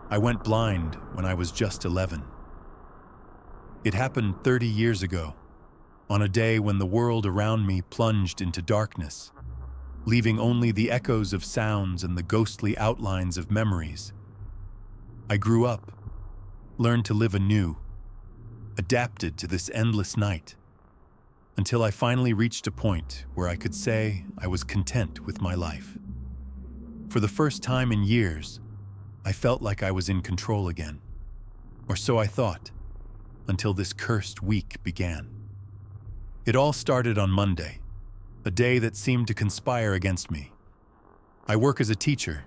I went blind when I was just 11. It happened 30 years ago, on a day when the world around me plunged into darkness, leaving only the echoes of sounds and the ghostly outlines of memories. I grew up, learned to live anew, adapted to this endless night, until I finally reached a point where I could say I was content with my life. For the first time in years, I felt like I was in control again. Or so I thought, until this cursed week began. It all started on Monday, a day that seemed to conspire against me. I work as a teacher,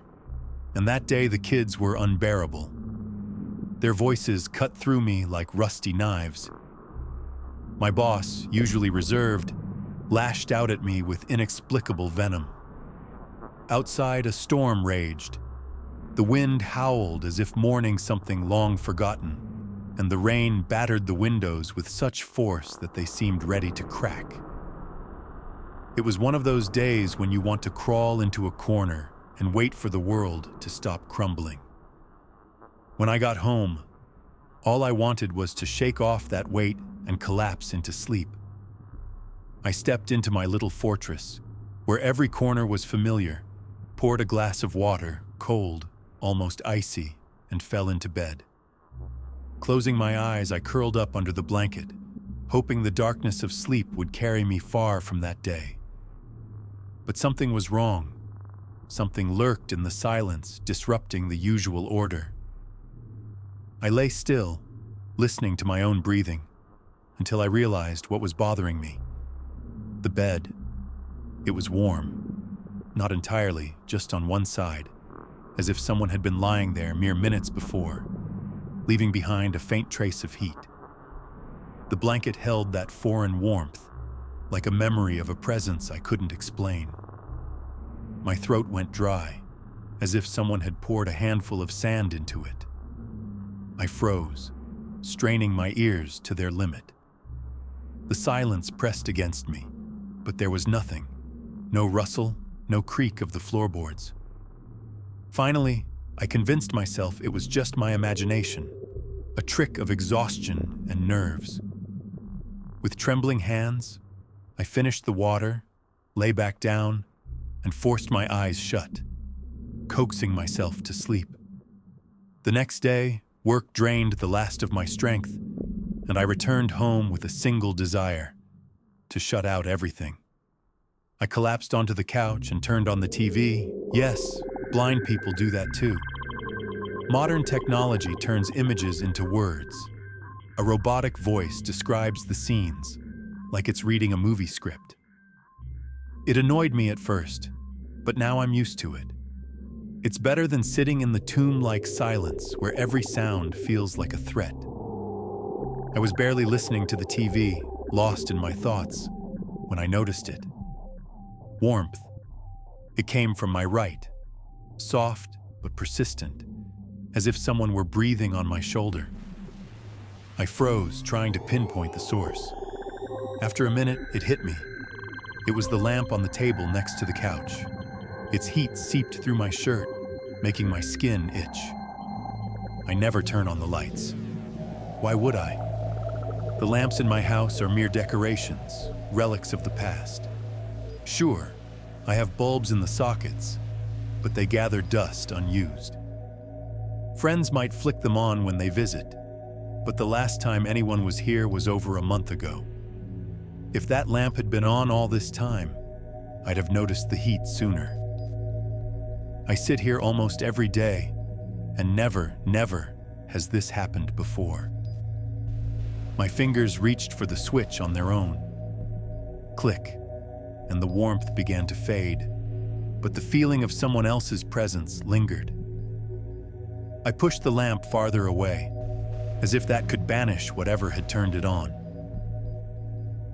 and that day the kids were unbearable. Their voices cut through me like rusty knives. My boss, usually reserved, lashed out at me with inexplicable venom. Outside, a storm raged. The wind howled as if mourning something long forgotten, and the rain battered the windows with such force that they seemed ready to crack. It was one of those days when you want to crawl into a corner and wait for the world to stop crumbling. When I got home, all I wanted was to shake off that weight and collapse into sleep. I stepped into my little fortress, where every corner was familiar, poured a glass of water, cold, almost icy, and fell into bed. Closing my eyes, I curled up under the blanket, hoping the darkness of sleep would carry me far from that day. But something was wrong. Something lurked in the silence, disrupting the usual order. I lay still, listening to my own breathing, until I realized what was bothering me. The bed. It was warm. Not entirely, just on one side, as if someone had been lying there mere minutes before, leaving behind a faint trace of heat. The blanket held that foreign warmth, like a memory of a presence I couldn't explain. My throat went dry, as if someone had poured a handful of sand into it. I froze, straining my ears to their limit. The silence pressed against me, but there was nothing. No rustle, no creak of the floorboards. Finally, I convinced myself it was just my imagination, a trick of exhaustion and nerves. With trembling hands, I finished the water, lay back down, and forced my eyes shut, coaxing myself to sleep. The next day, work drained the last of my strength, and I returned home with a single desire: to shut out everything. I collapsed onto the couch and turned on the TV. Yes, blind people do that too. Modern technology turns images into words. A robotic voice describes the scenes, like it's reading a movie script. It annoyed me at first, but now I'm used to it. It's better than sitting in the tomb-like silence where every sound feels like a threat. I was barely listening to the TV, lost in my thoughts, when I noticed it. Warmth. It came from my right, soft but persistent, as if someone were breathing on my shoulder. I froze, trying to pinpoint the source. After a minute, it hit me. It was the lamp on the table next to the couch. Its heat seeped through my shirt, making my skin itch. I never turn on the lights. Why would I? The lamps in my house are mere decorations, relics of the past. Sure, I have bulbs in the sockets, but they gather dust unused. Friends might flick them on when they visit, but the last time anyone was here was over a month ago. If that lamp had been on all this time, I'd have noticed the heat sooner. I sit here almost every day, and never has this happened before. My fingers reached for the switch on their own. Click, and the warmth began to fade, but the feeling of someone else's presence lingered. I pushed the lamp farther away, as if that could banish whatever had turned it on.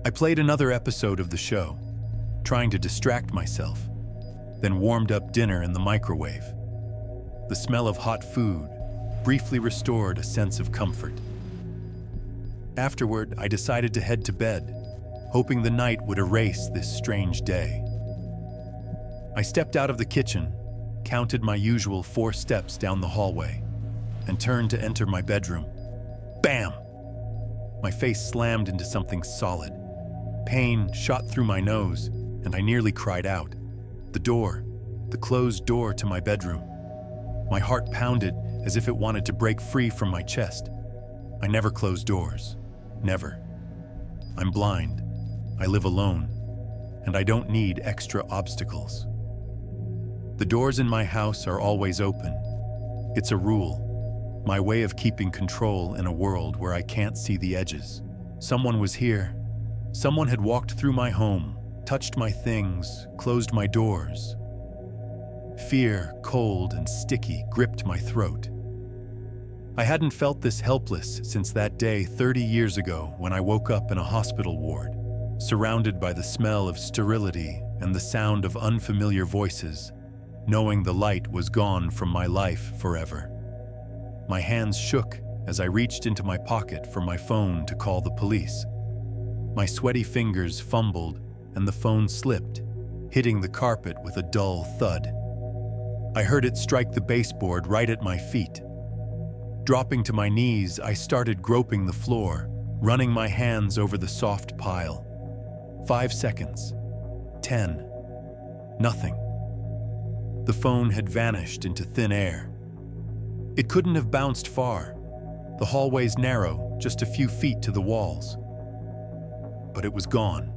I played another episode of the show, trying to distract myself, then warmed up dinner in the microwave. The smell of hot food briefly restored a sense of comfort. Afterward, I decided to head to bed, hoping the night would erase this strange day. I stepped out of the kitchen, counted my usual 4 steps down the hallway. and turned to enter my bedroom. Bam! My face slammed into something solid. Pain shot through my nose, and I nearly cried out. The closed door to my bedroom. My heart pounded as if it wanted to break free from my chest. I never close doors. Never. I'm blind. I live alone. And I don't need extra obstacles. The doors in my house are always open. It's a rule. My way of keeping control in a world where I can't see the edges. Someone was here. Someone had walked through my home, touched my things, closed my doors. Fear, cold and sticky, gripped my throat. I hadn't felt this helpless since that day 30 years ago when I woke up in a hospital ward, surrounded by the smell of sterility and the sound of unfamiliar voices, knowing the light was gone from my life forever. My hands shook as I reached into my pocket for my phone to call the police. My sweaty fingers fumbled and the phone slipped, hitting the carpet with a dull thud. I heard it strike the baseboard right at my feet. Dropping to my knees, I started groping the floor, running my hands over the soft pile. 5 seconds. 10. Nothing. The phone had vanished into thin air. It couldn't have bounced far. The hallway's narrow, just a few feet to the walls. But it was gone.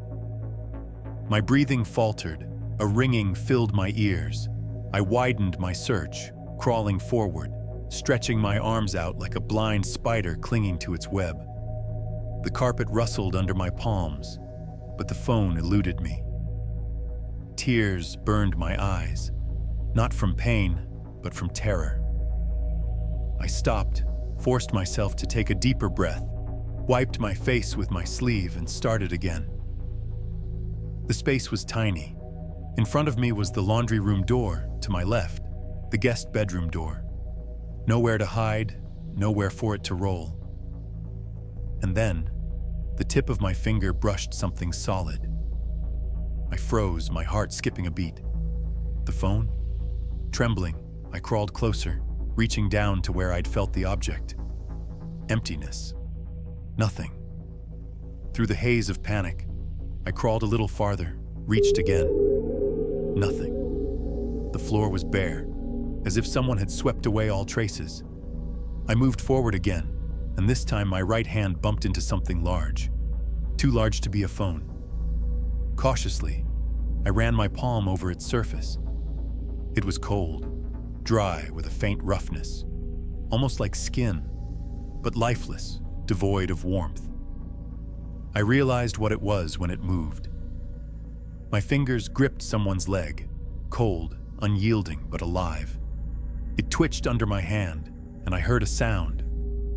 My breathing faltered. A ringing filled my ears. I widened my search, crawling forward, stretching my arms out like a blind spider clinging to its web. The carpet rustled under my palms, but the phone eluded me. Tears burned my eyes, not from pain, but from terror. I stopped, forced myself to take a deeper breath, wiped my face with my sleeve, and started again. The space was tiny. In front of me was the laundry room door, to my left, the guest bedroom door. Nowhere to hide, nowhere for it to roll. And then, the tip of my finger brushed something solid. I froze, my heart skipping a beat. The phone? Trembling, I crawled closer, reaching down to where I'd felt the object. Emptiness. Nothing. Through the haze of panic, I crawled a little farther, reached again. Nothing. The floor was bare, as if someone had swept away all traces. I moved forward again, and this time my right hand bumped into something large, too large to be a phone. Cautiously, I ran my palm over its surface. It was cold, dry with a faint roughness, almost like skin, but lifeless, devoid of warmth. I realized what it was when it moved. My fingers gripped someone's leg, cold, unyielding, but alive. It twitched under my hand, and I heard a sound,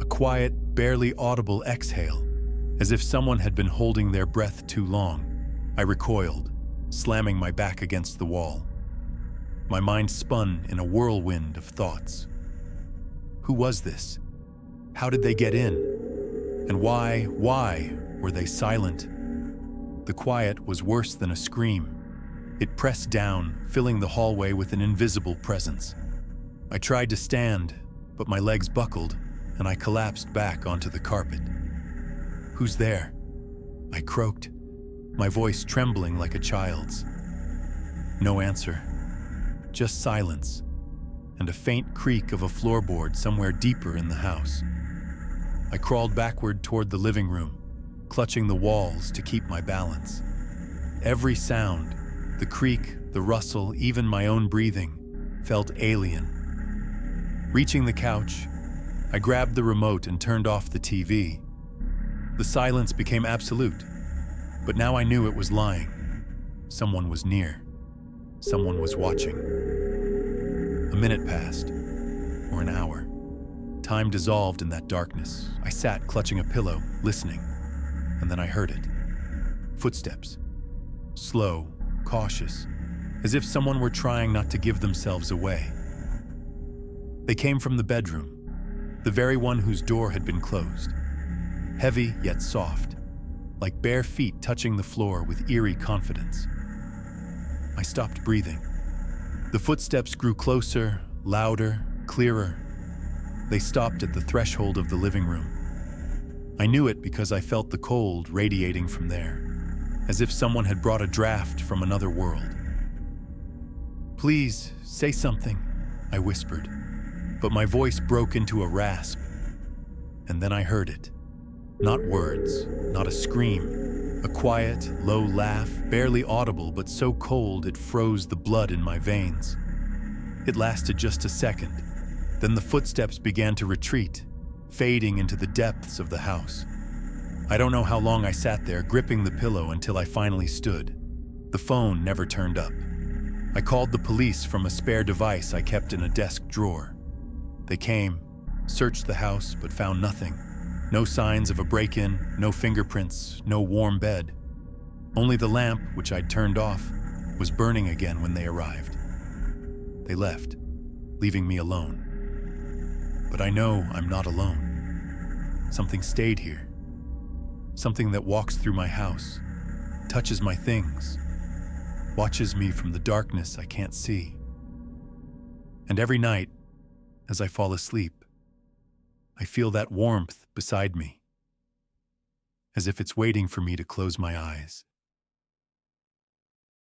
a quiet, barely audible exhale, as if someone had been holding their breath too long. I recoiled, slamming my back against the wall. My mind spun in a whirlwind of thoughts. Who was this? How did they get in? And why were they silent? The quiet was worse than a scream. It pressed down, filling the hallway with an invisible presence. I tried to stand, but my legs buckled, and I collapsed back onto the carpet. Who's there? I croaked, my voice trembling like a child's. No answer. Just silence, and a faint creak of a floorboard somewhere deeper in the house. I crawled backward toward the living room, clutching the walls to keep my balance. Every sound, the creak, the rustle, even my own breathing, felt alien. Reaching the couch, I grabbed the remote and turned off the TV. The silence became absolute, but now I knew it was lying. Someone was near. Someone was watching. A minute passed, or an hour. Time dissolved in that darkness. I sat clutching a pillow, listening, and then I heard it. Footsteps. Slow, cautious, as if someone were trying not to give themselves away. They came from the bedroom, the very one whose door had been closed. Heavy yet soft, like bare feet touching the floor with eerie confidence. I stopped breathing. The footsteps grew closer, louder, clearer. They stopped at the threshold of the living room. I knew it because I felt the cold radiating from there, as if someone had brought a draft from another world. "Please, say something," I whispered, but my voice broke into a rasp. And then I heard it. Not words, not a scream, a quiet, low laugh, barely audible but so cold it froze the blood in my veins. It lasted just a second. Then the footsteps began to retreat, fading into the depths of the house. I don't know how long I sat there, gripping the pillow until I finally stood. The phone never turned up. I called the police from a spare device I kept in a desk drawer. They came, searched the house, but found nothing. No signs of a break-in, no fingerprints, no warm bed. Only the lamp, which I'd turned off, was burning again when they arrived. They left, leaving me alone. But I know I'm not alone. Something stayed here. Something that walks through my house, touches my things, watches me from the darkness I can't see. And every night, as I fall asleep, I feel that warmth beside me, as if it's waiting for me to close my eyes.